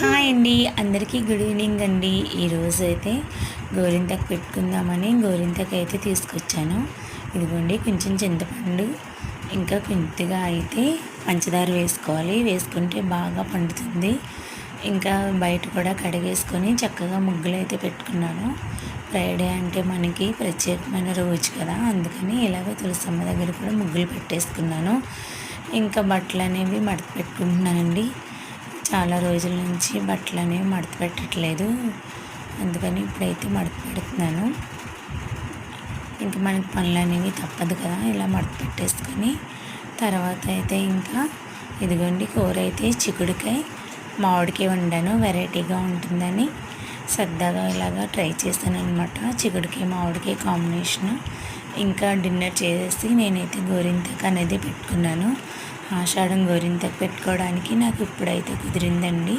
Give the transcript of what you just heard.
Hi అండి, అందరికీ good evening అండి. ఈరోజు అయితే గోరింతకు పెట్టుకుందామని గోరింతకు అయితే తీసుకొచ్చాను. ఇదిగోండి కొంచెం చింతపండు, ఇంకా కొద్దిగా అయితే పంచదార వేసుకోవాలి. వేసుకుంటే బాగా పండుతుంది. ఇంకా బయట కూడా కడిగేసుకొని చక్కగా ముగ్గులు అయితే పెట్టుకున్నాను. ఫ్రైడే అంటే మనకి ప్రత్యేకమైన రోజు కదా, అందుకని ఇలాగ తులసమ్మ దగ్గర కూడా ముగ్గులు పెట్టేసుకున్నాను. ఇంకా బట్టలు అనేవి మడత పెట్టుకుంటున్నానండి. చాలా రోజుల నుంచి బట్టలు అనేవి మడత పెట్టట్లేదు, అందుకని ఇప్పుడైతే మడత పెడుతున్నాను. ఇంకా మనకి పనులు అనేవి తప్పదు కదా, ఇలా మడత పెట్టేసుకొని తర్వాత అయితే ఇంకా ఇదిగోండి కూర అయితే చిక్కుడుకాయ మామిడికాయ వండాను. వెరైటీగా ఉంటుందని సరదాగా ఇలాగా ట్రై చేశాను అనమాట. చిక్కుడుకాయ మామిడికాయ కాంబినేషను. ఇంకా డిన్నర్ చేసేసి నేనైతే గోరింతకు అనేది పెట్టుకున్నాను. ఆషాఢం గోరింతకు పెట్టుకోవడానికి నాకు ఇప్పుడైతే కుదిరిందండి.